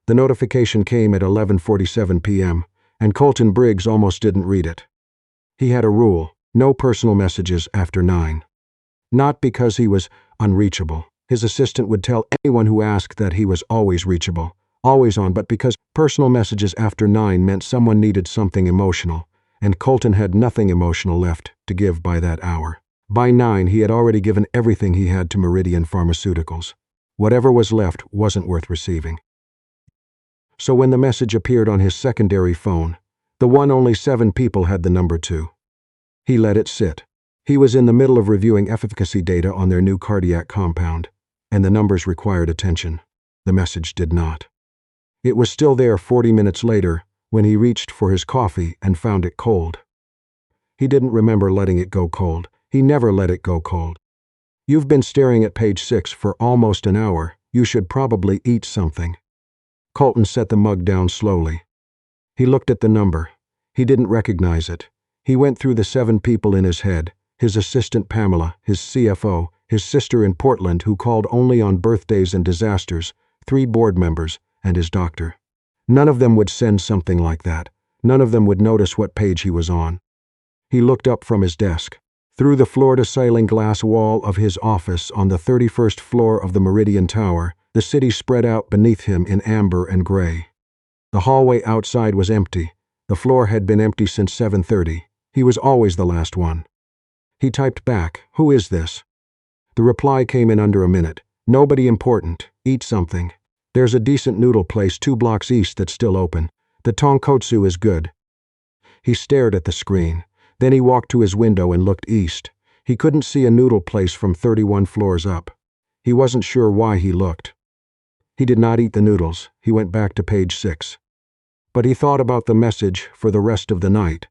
The notification came at 11:47 p.m., and Colton Briggs almost didn't read it. He had a rule: no personal messages after 9. Not because he was unreachable. His assistant would tell anyone who asked that he was always reachable, always on, but because personal messages after 9 meant someone needed something emotional, and Colton had nothing emotional left to give by that hour. By 9, he had already given everything he had to Meridian Pharmaceuticals. Whatever was left wasn't worth receiving. So when the message appeared on his secondary phone, the one only 7 people had the number to, he let it sit. He was in the middle of reviewing efficacy data on their new cardiac compound, and the numbers required attention. The message did not. It was still there 40 minutes later when he reached for his coffee and found it cold. He didn't remember letting it go cold. He never let it go cold. You've been staring at page 6 for almost an hour. You should probably eat something. Colton set the mug down slowly. He looked at the number. He didn't recognize it. He went through the 7 people in his head: his assistant Pamela, his CFO, his sister in Portland who called only on birthdays and disasters, 3 board members, and his doctor. None of them would send something like that. None of them would notice what page he was on. He looked up from his desk. Through the floor-to-ceiling glass wall of his office on the 31st floor of the Meridian Tower, the city spread out beneath him in amber and gray. The hallway outside was empty. The floor had been empty since 7:30. He was always the last one. He typed back, "Who is this?" The reply came in under a minute. "Nobody important. Eat something. There's a decent noodle place 2 blocks east that's still open. The tonkotsu is good." He stared at the screen. Then he walked to his window and looked east. He couldn't see a noodle place from 31 floors up. He wasn't sure why he looked. He did not eat the noodles. He went back to page 6. But he thought about the message for the rest of the night.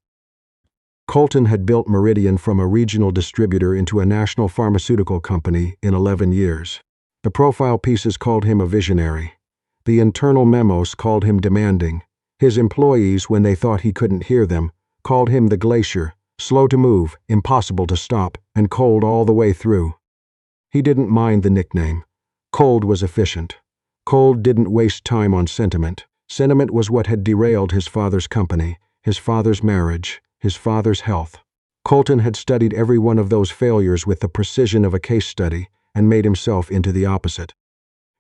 Colton had built Meridian from a regional distributor into a national pharmaceutical company in 11 years. The profile pieces called him a visionary. The internal memos called him demanding. His employees, when they thought he couldn't hear them, called him the glacier, slow to move, impossible to stop, and cold all the way through. He didn't mind the nickname. Cold was efficient. Cold didn't waste time on sentiment. Sentiment was what had derailed his father's company, his father's marriage, his father's health. Colton had studied every one of those failures with the precision of a case study and made himself into the opposite.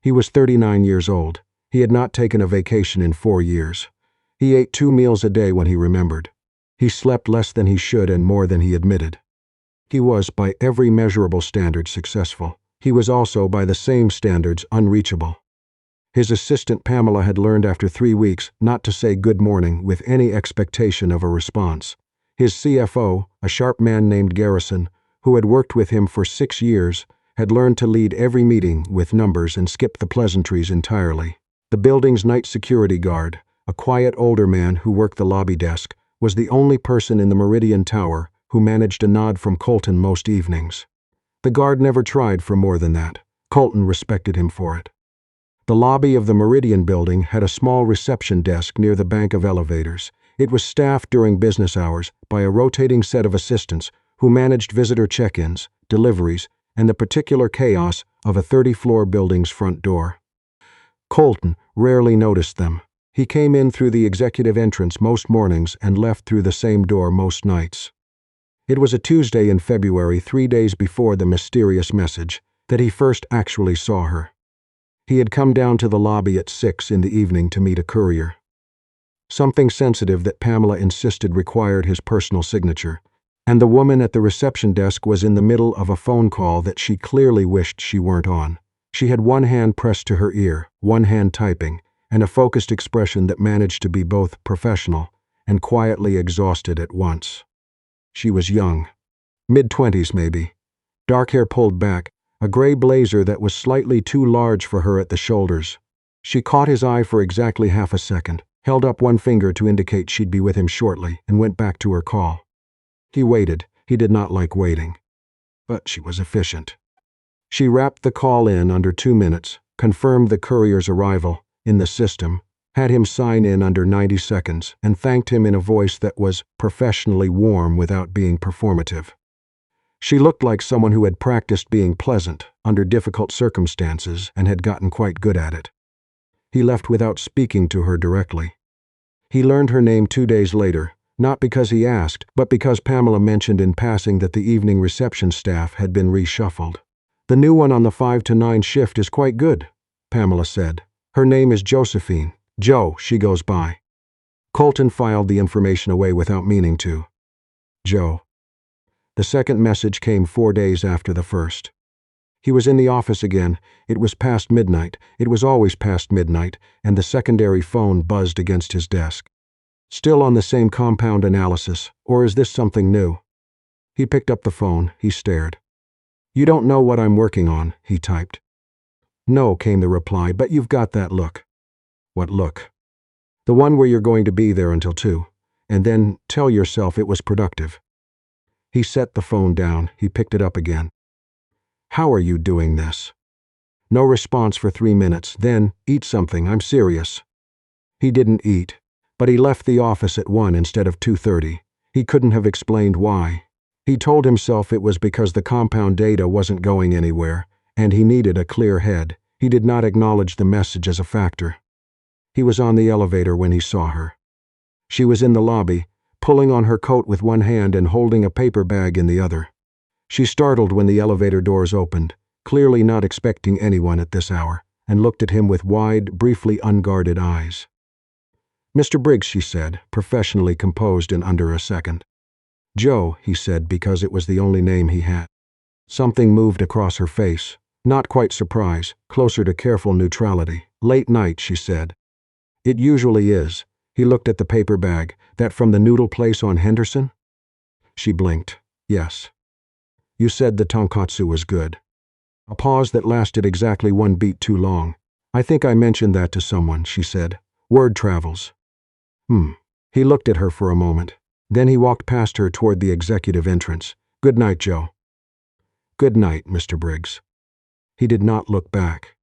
He was 39 years old. He had not taken a vacation in 4 years. He ate 2 meals a day when he remembered. He slept less than he should and more than he admitted. He was, by every measurable standard, successful. He was also, by the same standards, unreachable. His assistant Pamela had learned after 3 weeks not to say good morning with any expectation of a response. His CFO, a sharp man named Garrison, who had worked with him for 6 years, had learned to lead every meeting with numbers and skip the pleasantries entirely. The building's night security guard, a quiet older man who worked the lobby desk, was the only person in the Meridian Tower who managed a nod from Colton most evenings. The guard never tried for more than that. Colton respected him for it. The lobby of the Meridian building had a small reception desk near the bank of elevators. It was staffed during business hours by a rotating set of assistants who managed visitor check-ins, deliveries, and the particular chaos of a 30-floor building's front door. Colton rarely noticed them. He came in through the executive entrance most mornings and left through the same door most nights. It was a Tuesday in February, 3 days before the mysterious message, that he first actually saw her. He had come down to the lobby at 6 in the evening to meet a courier. Something sensitive that Pamela insisted required his personal signature, and the woman at the reception desk was in the middle of a phone call that she clearly wished she weren't on. She had one hand pressed to her ear, one hand typing, and a focused expression that managed to be both professional and quietly exhausted at once. She was young, mid-20s maybe, dark hair pulled back, a gray blazer that was slightly too large for her at the shoulders. She caught his eye for exactly half a second, held up one finger to indicate she'd be with him shortly, and went back to her call. He waited. He did not like waiting. But she was efficient. She wrapped the call in under 2 minutes, confirmed the courier's arrival in the system, had him sign in under 90 seconds, and thanked him in a voice that was professionally warm without being performative. She looked like someone who had practiced being pleasant under difficult circumstances and had gotten quite good at it. He left without speaking to her directly. He learned her name 2 days later, not because he asked, but because Pamela mentioned in passing that the evening reception staff had been reshuffled. "The new one on the 5 to 9 shift is quite good," Pamela said. "Her name is Josephine. Joe, she goes by." Colton filed the information away without meaning to. Joe. The second message came 4 days after the first. He was in the office again. It was past midnight. It was always past midnight, and the secondary phone buzzed against his desk. Still on the same compound analysis, or is this something new? He picked up the phone. He stared. "You don't know what I'm working on," he typed. "No," came the reply, "but you've got that look." "What look?" "The one where you're going to be there until 2, and then tell yourself it was productive." He set the phone down. He picked it up again. "How are you doing this?" No response for 3 minutes. Then, "Eat something, I'm serious." He didn't eat, but he left the office at 1 instead of 2:30. He couldn't have explained why. He told himself it was because the compound data wasn't going anywhere, and he needed a clear head. He did not acknowledge the message as a factor. He was on the elevator when he saw her. She was in the lobby, pulling on her coat with one hand and holding a paper bag in the other. She startled when the elevator doors opened, clearly not expecting anyone at this hour, and looked at him with wide, briefly unguarded eyes. "Mr. Briggs," she said, professionally composed in under a second. "Joe," he said because it was the only name he had. Something moved across her face, not quite surprise, closer to careful neutrality. "Late night," she said. "It usually is." He looked at the paper bag. "That from the noodle place on Henderson?" She blinked. "Yes." "You said the tonkatsu was good." A pause that lasted exactly 1 beat too long. "I think I mentioned that to someone," she said. "Word travels." He looked at her for a moment. Then he walked past her toward the executive entrance. "Good night, Joe." "Good night, Mr. Briggs." He did not look back.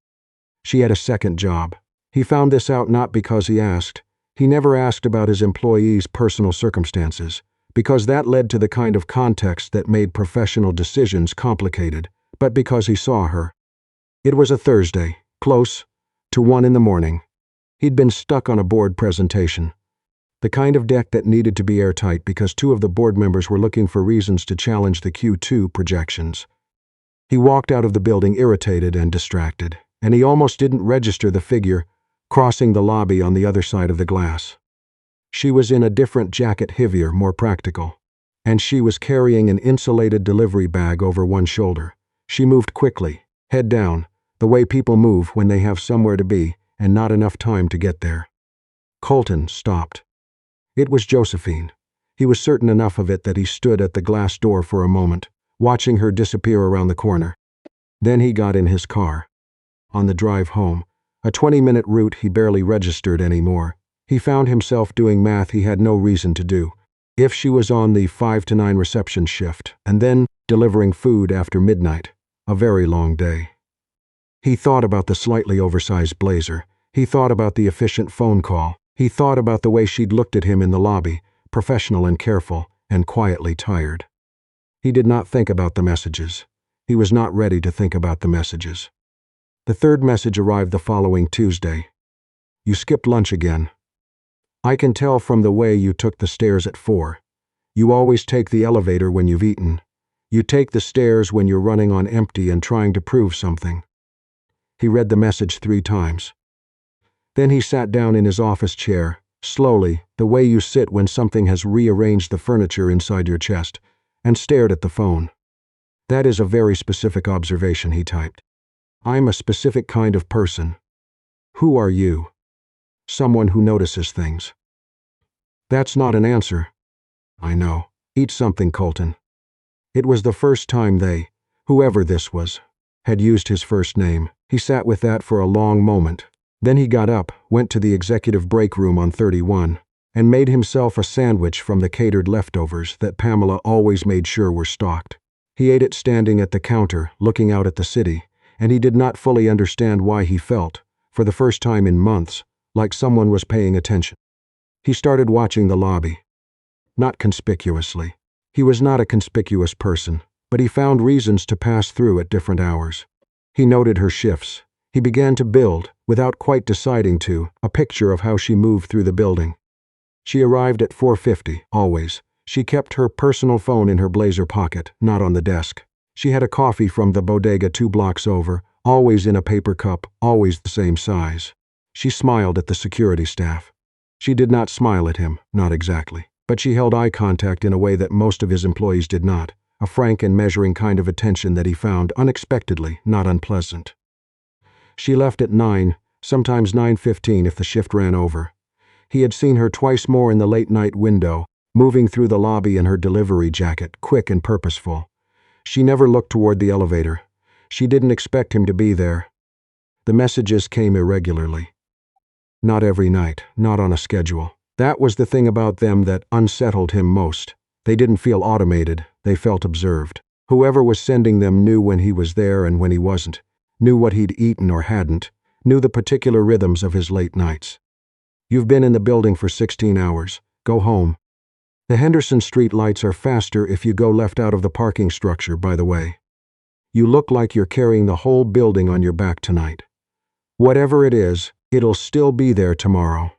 She had a second job. He found this out not because he asked. He never asked about his employees' personal circumstances, because that led to the kind of context that made professional decisions complicated, but because he saw her. It was a Thursday, close to 1 in the morning. He'd been stuck on a board presentation, the kind of deck that needed to be airtight because 2 of the board members were looking for reasons to challenge the Q2 projections. He walked out of the building irritated and distracted, and he almost didn't register the figure crossing the lobby on the other side of the glass. She was in a different jacket, heavier, more practical, and she was carrying an insulated delivery bag over one shoulder. She moved quickly, head down, the way people move when they have somewhere to be and not enough time to get there. Colton stopped. It was Josephine. He was certain enough of it that he stood at the glass door for a moment, watching her disappear around the corner. Then he got in his car. On the drive home, a 20-minute route he barely registered anymore, he found himself doing math he had no reason to do. If she was on the 5 to 9 reception shift, and then delivering food after midnight, a very long day. He thought about the slightly oversized blazer. He thought about the efficient phone call. He thought about the way she'd looked at him in the lobby, professional and careful, and quietly tired. He did not think about the messages. He was not ready to think about the messages. The third message arrived the following Tuesday. "You skipped lunch again. I can tell from the way you took the stairs at 4. You always take the elevator when you've eaten. You take the stairs when you're running on empty and trying to prove something." He read the message 3 times. Then he sat down in his office chair, slowly, the way you sit when something has rearranged the furniture inside your chest, and stared at the phone. "That is a very specific observation," he typed. "I'm a specific kind of person." "Who are you?" "Someone who notices things." "That's not an answer." "I know. Eat something, Colton." It was the first time they, whoever this was, had used his first name. He sat with that for a long moment. Then he got up, went to the executive break room on 31, and made himself a sandwich from the catered leftovers that Pamela always made sure were stocked. He ate it standing at the counter, looking out at the city, and he did not fully understand why he felt, for the first time in months, like someone was paying attention. He started watching the lobby. Not conspicuously. He was not a conspicuous person, but he found reasons to pass through at different hours. He noted her shifts. He began to build, without quite deciding to, a picture of how she moved through the building. She arrived at 4:50, always. She kept her personal phone in her blazer pocket, not on the desk. She had a coffee from the bodega 2 blocks over, always in a paper cup, always the same size. She smiled at the security staff. She did not smile at him, not exactly, but she held eye contact in a way that most of his employees did not, a frank and measuring kind of attention that he found unexpectedly not unpleasant. She left at 9, sometimes 9:15 if the shift ran over. He had seen her twice more in the late-night window, moving through the lobby in her delivery jacket, quick and purposeful. She never looked toward the elevator. She didn't expect him to be there. The messages came irregularly. Not every night, not on a schedule. That was the thing about them that unsettled him most. They didn't feel automated, they felt observed. Whoever was sending them knew when he was there and when he wasn't, knew what he'd eaten or hadn't, knew the particular rhythms of his late nights. You've been in the building for 16 hours. Go home. The Henderson Street lights are faster if you go left out of the parking structure, by the way. You look like you're carrying the whole building on your back tonight. Whatever it is, it'll still be there tomorrow.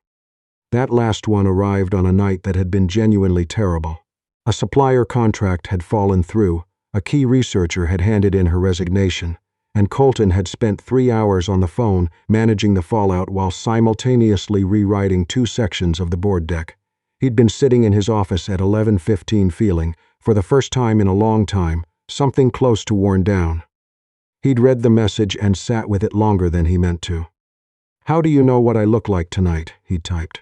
That last one arrived on a night that had been genuinely terrible. A supplier contract had fallen through, a key researcher had handed in her resignation, and Colton had spent 3 hours on the phone managing the fallout while simultaneously rewriting 2 sections of the board deck. He'd been sitting in his office at 11:15 feeling, for the first time in a long time, something close to worn down. He'd read the message and sat with it longer than he meant to. "How do you know what I look like tonight?" he'd typed.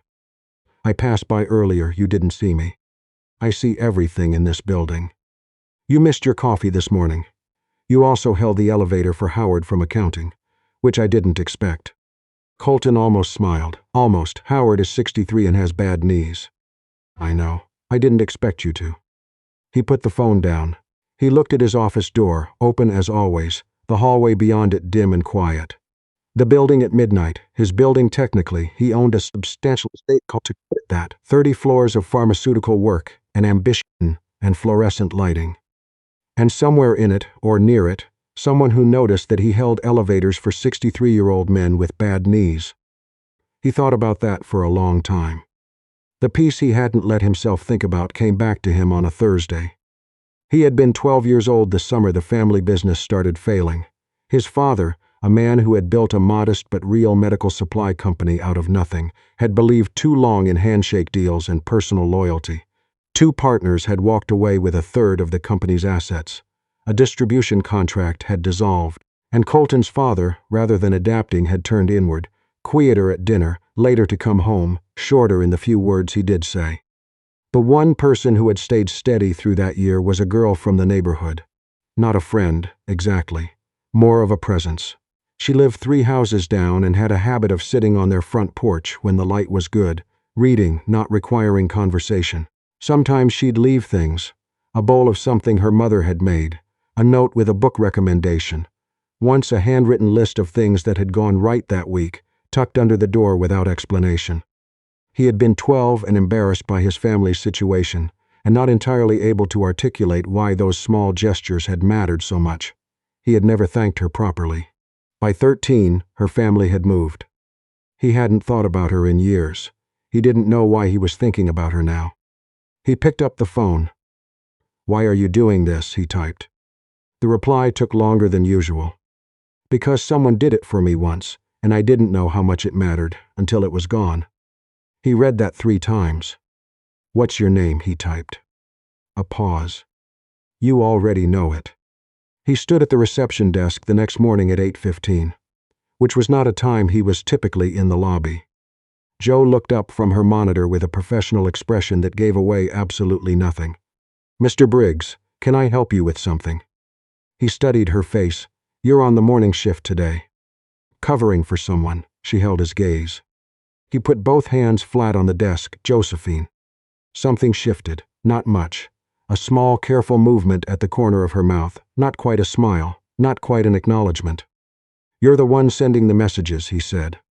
"I passed by earlier, you didn't see me. I see everything in this building. You missed your coffee this morning. You also held the elevator for Howard from accounting, which I didn't expect." Colton almost smiled. Almost. Howard is 63 and has bad knees. "I know. I didn't expect you to." He put the phone down. He looked at his office door, open as always, the hallway beyond it dim and quiet. The building at midnight, his building technically, he owned a substantial estate called to quit that. 30 floors of pharmaceutical work, and ambition, and fluorescent lighting. And somewhere in it, or near it, someone who noticed that he held elevators for 63-year-old men with bad knees. He thought about that for a long time. The piece he hadn't let himself think about came back to him on a Thursday. He had been 12 years old the summer the family business started failing. His father, a man who had built a modest but real medical supply company out of nothing, had believed too long in handshake deals and personal loyalty. 2 partners had walked away with 1/3 of the company's assets. A distribution contract had dissolved, and Colton's father, rather than adapting, had turned inward, quieter at dinner, later to come home, shorter in the few words he did say. The one person who had stayed steady through that year was a girl from the neighborhood. Not a friend, exactly. More of a presence. She lived 3 houses down and had a habit of sitting on their front porch when the light was good, reading, not requiring conversation. Sometimes she'd leave things, a bowl of something her mother had made, a note with a book recommendation, once a handwritten list of things that had gone right that week, tucked under the door without explanation. He had been 12 and embarrassed by his family's situation, and not entirely able to articulate why those small gestures had mattered so much. He had never thanked her properly. By 13, her family had moved. He hadn't thought about her in years. He didn't know why he was thinking about her now. He picked up the phone. "Why are you doing this?" he typed. The reply took longer than usual. "Because someone did it for me once, and I didn't know how much it mattered until it was gone." He read that 3 times. "What's your name?" he typed. A pause. "You already know it." He stood at the reception desk the next morning at 8:15, which was not a time he was typically in the lobby. Jo looked up from her monitor with a professional expression that gave away absolutely nothing. "Mr. Briggs, can I help you with something?" He studied her face. "You're on the morning shift today." "Covering for someone." She held his gaze. He put both hands flat on the desk. "Josephine." Something shifted. Not much. A small, careful movement at the corner of her mouth. Not quite a smile. Not quite an acknowledgement. "You're the one sending the messages," he said.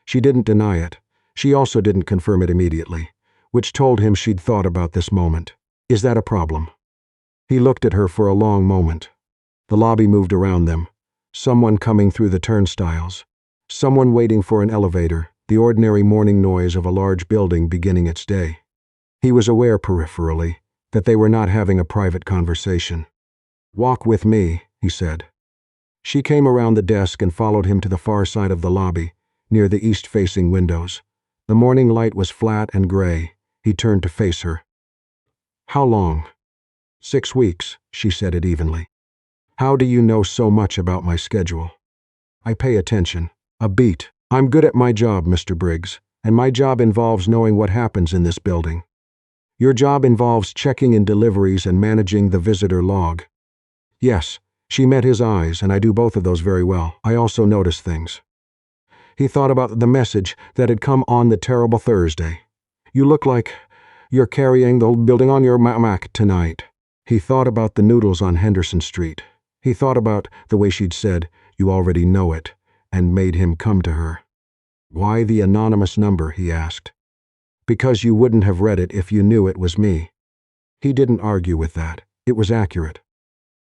She didn't deny it. She also didn't confirm it immediately, which told him she'd thought about this moment. "Is that a problem?" He looked at her for a long moment. The lobby moved around them. Someone coming through the turnstiles. Someone waiting for an elevator, the ordinary morning noise of a large building beginning its day. He was aware peripherally that they were not having a private conversation. "Walk with me," he said. She came around the desk and followed him to the far side of the lobby, near the east-facing windows. The morning light was flat and gray. He turned to face her. "How long?" 6 weeks, she said it evenly. "How do you know so much about my schedule?" "I pay attention. A beat. I'm good at my job, Mr. Briggs, and my job involves knowing what happens in this building. Your job involves checking in deliveries and managing the visitor log." "Yes." She met his eyes, and I do both of those very well. I also notice things. He thought about the message that had come on the terrible Thursday. "You look like you're carrying the building on your Mac tonight." He thought about the noodles on Henderson Street. He thought about the way she'd said, "You already know it," and made him come to her. "Why the anonymous number?" he asked. "Because you wouldn't have read it if you knew it was me." He didn't argue with that. It was accurate.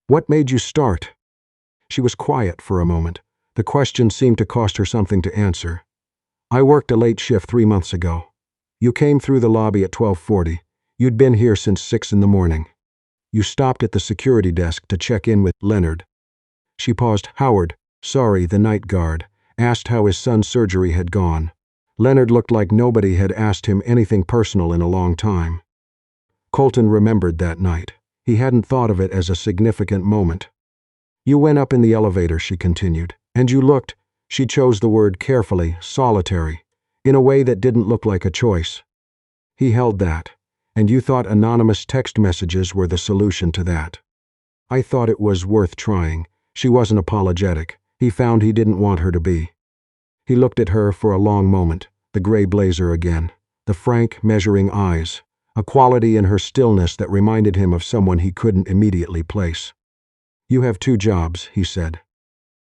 "What made you start?" She was quiet for a moment. The question seemed to cost her something to answer. "I worked a late shift 3 months ago. You came through the lobby at 12:40. You'd been here since 6 in the morning. You stopped at the security desk to check in with Leonard." She paused. "Howard, sorry, the night guard, asked how his son's surgery had gone." Leonard looked like nobody had asked him anything personal in a long time. Colton remembered that night. He hadn't thought of it as a significant moment. "You went up in the elevator," she continued, "and you looked," she chose the word carefully, "solitary, in a way that didn't look like a choice." He held that. "And you thought anonymous text messages were the solution to that." "I thought it was worth trying." She wasn't apologetic. He found he didn't want her to be. He looked at her for a long moment, the gray blazer again, the frank, measuring eyes, a quality in her stillness that reminded him of someone he couldn't immediately place. "You have 2 jobs," he said.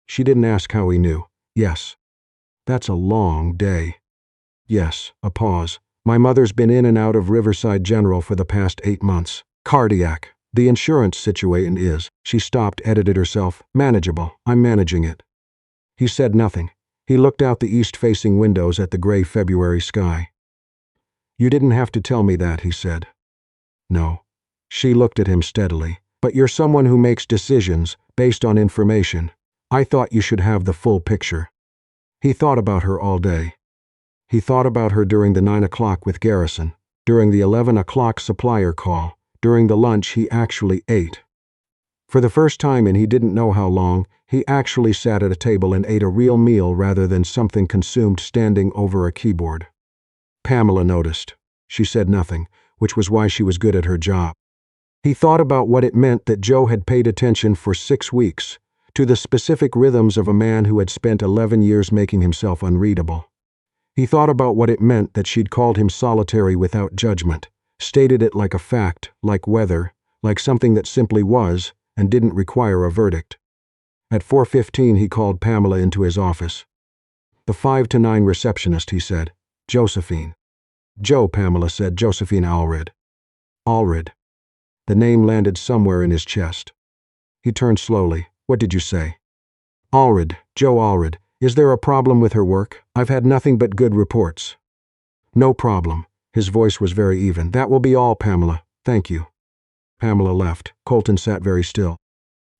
She didn't ask how he knew. "Yes." "That's a long day." "Yes." A pause. "My mother's been in and out of Riverside General for the past 8 months. Cardiac. The insurance situation is," she stopped, edited herself, "manageable. I'm managing it." He said nothing. He looked out the east-facing windows at the gray February sky. "You didn't have to tell me that," he said. "No." She looked at him steadily. "But you're someone who makes decisions based on information. I thought you should have the full picture." He thought about her all day. He thought about her during the 9 o'clock with Garrison, during the 11 o'clock supplier call, during the lunch he actually ate. For the first time in he didn't know how long, he actually sat at a table and ate a real meal rather than something consumed standing over a keyboard. Pamela noticed. She said nothing, which was why she was good at her job. He thought about what it meant that Joe had paid attention for 6 weeks to the specific rhythms of a man who had spent 11 years making himself unreadable. He thought about what it meant that she'd called him solitary without judgment, stated it like a fact, like weather, like something that simply was and didn't require a verdict. At 4:15 he called Pamela into his office. "The 5 to 9 receptionist," he said. "Josephine." "Joe," Pamela said. "Josephine Allred." Allred. The name landed somewhere in his chest. He turned slowly. "What did you say?" "Allred, Joe Allred. Is there a problem with her work? I've had nothing but good reports." "No problem." His voice was very even. "That will be all, Pamela. Thank you." Pamela left. Colton sat very still.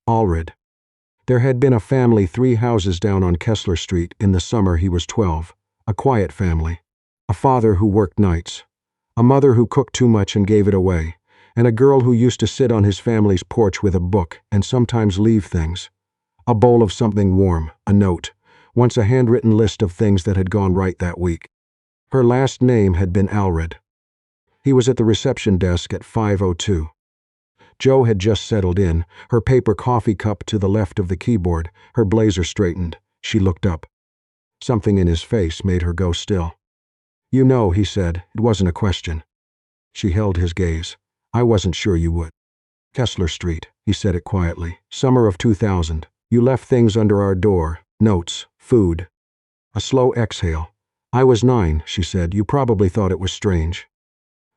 Allred. There had been a family 3 houses down on Kessler Street in the summer he was 12. A quiet family. A father who worked nights. A mother who cooked too much and gave it away. And a girl who used to sit on his family's porch with a book and sometimes leave things. A bowl of something warm, a note, once a handwritten list of things that had gone right that week. Her last name had been Allred. He was at the reception desk at 5:02. Joe had just settled in, her paper coffee cup to the left of the keyboard, her blazer straightened. She looked up. Something in his face made her go still. "You know," he said, "it wasn't a question." She held his gaze. "I wasn't sure you would." "Kessler Street," he said it quietly. "Summer of 2000. You left things under our door. Notes. Food." A slow exhale. "I was 9, she said. "You probably thought it was strange."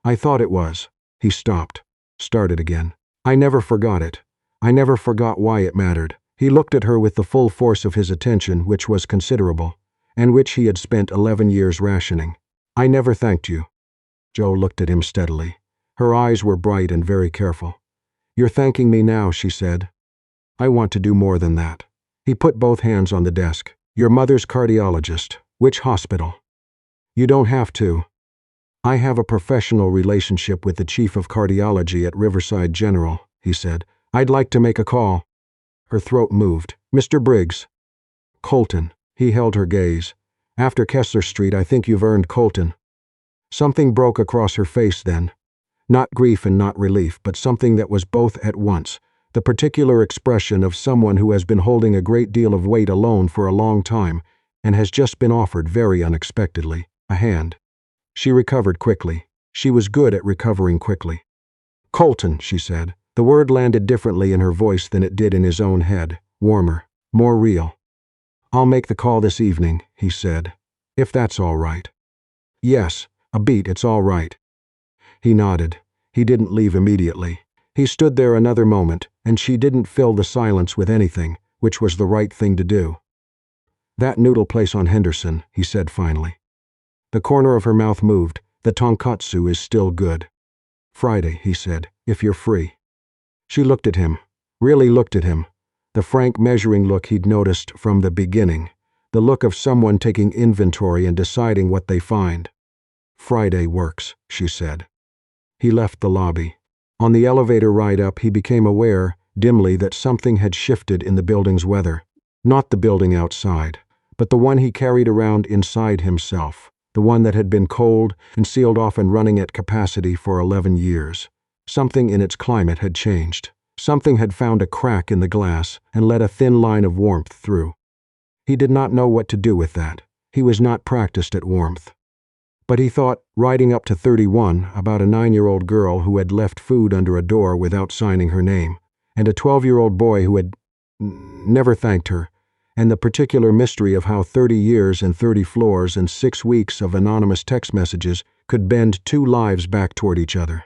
"I thought it was." He stopped. Started again. "I never forgot it. I never forgot why it mattered. He looked at her with the full force of his attention, which was considerable, and which he had spent 11 years rationing. "I never thanked you." Joe looked at him steadily. Her eyes were bright and very careful. "You're thanking me now," she said. "I want to do more than that." He put both hands on the desk. "Your mother's cardiologist. Which hospital?" "You don't have to." "I have a professional relationship with the chief of cardiology at Riverside General," he said. "I'd like to make a call." Her throat moved. "Mr. Briggs." "Colton." He held her gaze. "After Kessler Street, I think you've earned Colton." Something broke across her face then. Not grief and not relief, but something that was both at once. The particular expression of someone who has been holding a great deal of weight alone for a long time and has just been offered very unexpectedly a hand. She recovered quickly. She was good at recovering quickly. "Colton," she said. The word landed differently in her voice than it did in his own head, warmer, more real. "I'll make the call this evening," he said, "if that's all right." "Yes, a beat, it's all right." He nodded. He didn't leave immediately. He stood there another moment, and she didn't fill the silence with anything, which was the right thing to do. "That noodle place on Henderson," he said finally. The corner of her mouth moved. "The tonkatsu is still good." "Friday," he said, "if you're free." She looked at him, really looked at him, the frank measuring look he'd noticed from the beginning, the look of someone taking inventory and deciding what they find. "Friday works," she said. He left the lobby. On the elevator ride up, he became aware, dimly, that something had shifted in the building's weather. Not the building outside, but the one he carried around inside himself, the one that had been cold and sealed off and running at capacity for 11 years. Something in its climate had changed. Something had found a crack in the glass and let a thin line of warmth through. He did not know what to do with that. He was not practiced at warmth. But he thought, riding up to 31, about a 9-year-old girl who had left food under a door without signing her name, and a 12-year-old boy who had never thanked her, and the particular mystery of how 30 years and 30 floors and 6 weeks of anonymous text messages could bend 2 lives back toward each other.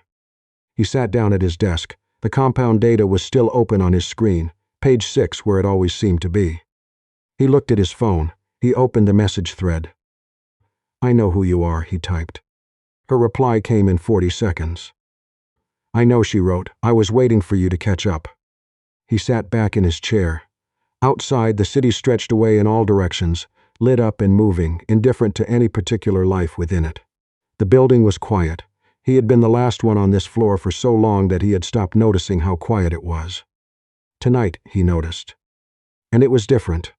He sat down at his desk. The compound data was still open on his screen, page 6 where it always seemed to be. He looked at his phone. He opened the message thread. "I know who you are," he typed. Her reply came in 40 seconds. "I know," she wrote. "I was waiting for you to catch up." He sat back in his chair. Outside, the city stretched away in all directions, lit up and moving, indifferent to any particular life within it. The building was quiet. He had been the last one on this floor for so long that he had stopped noticing how quiet it was. Tonight, he noticed. And it was different.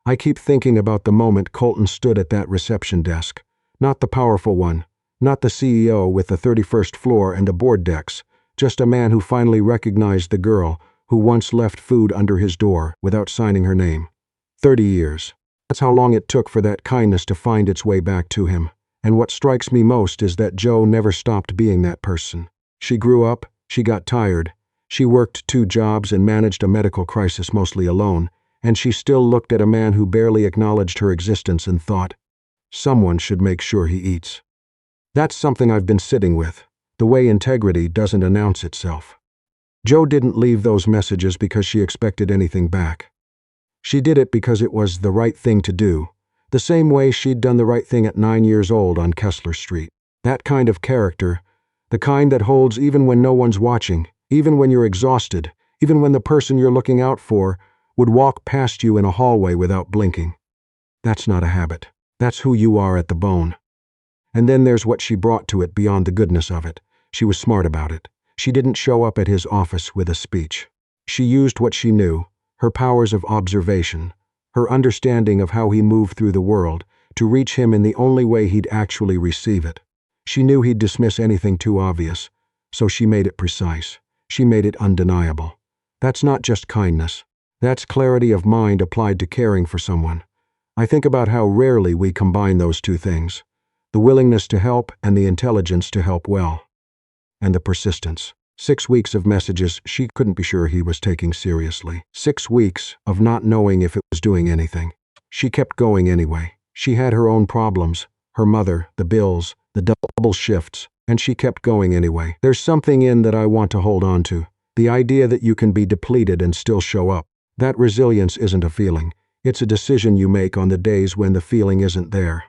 "I keep thinking about the moment Colton stood at that reception desk. Not the powerful one, not the CEO with the 31st floor and the board decks, just a man who finally recognized the girl who once left food under his door without signing her name. 30 years. That's how long it took for that kindness to find its way back to him. And what strikes me most is that Joe never stopped being that person. She grew up, she got tired, she worked 2 jobs and managed a medical crisis mostly alone, and she still looked at a man who barely acknowledged her existence and thought, someone should make sure he eats. That's something I've been sitting with, the way integrity doesn't announce itself. Joe didn't leave those messages because she expected anything back. She did it because it was the right thing to do, the same way she'd done the right thing at 9 years old on Kessler Street. That kind of character, the kind that holds even when no one's watching, even when you're exhausted, even when the person you're looking out for would walk past you in a hallway without blinking. That's not a habit. That's who you are at the bone. And then there's what she brought to it beyond the goodness of it. She was smart about it. She didn't show up at his office with a speech. She used what she knew, her powers of observation, her understanding of how he moved through the world, to reach him in the only way he'd actually receive it. She knew he'd dismiss anything too obvious, so she made it precise. She made it undeniable. That's not just kindness. That's clarity of mind applied to caring for someone. I think about how rarely we combine those two things, the willingness to help and the intelligence to help well. And the persistence. 6 weeks of messages she couldn't be sure he was taking seriously. 6 weeks of not knowing if it was doing anything. She kept going anyway. She had her own problems, her mother, the bills, the double shifts, and she kept going anyway. There's something in that I want to hold on to. The idea that you can be depleted and still show up. That resilience isn't a feeling. It's a decision you make on the days when the feeling isn't there.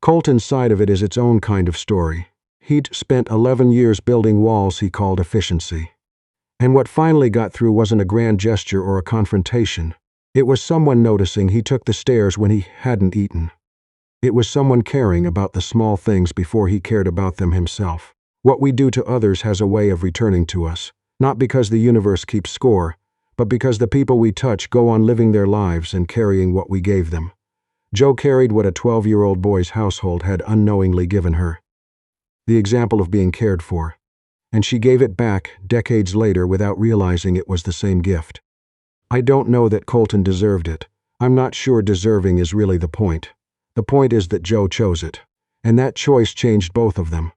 Colton's side of it is its own kind of story. He'd spent 11 years building walls he called efficiency. And what finally got through wasn't a grand gesture or a confrontation. It was someone noticing he took the stairs when he hadn't eaten. It was someone caring about the small things before he cared about them himself. What we do to others has a way of returning to us, not because the universe keeps score, but because the people we touch go on living their lives and carrying what we gave them. Jo carried what a 12-year-old boy's household had unknowingly given her. The example of being cared for. And she gave it back decades later without realizing it was the same gift. I don't know that Colton deserved it. I'm not sure deserving is really the point. The point is that Jo chose it. And that choice changed both of them.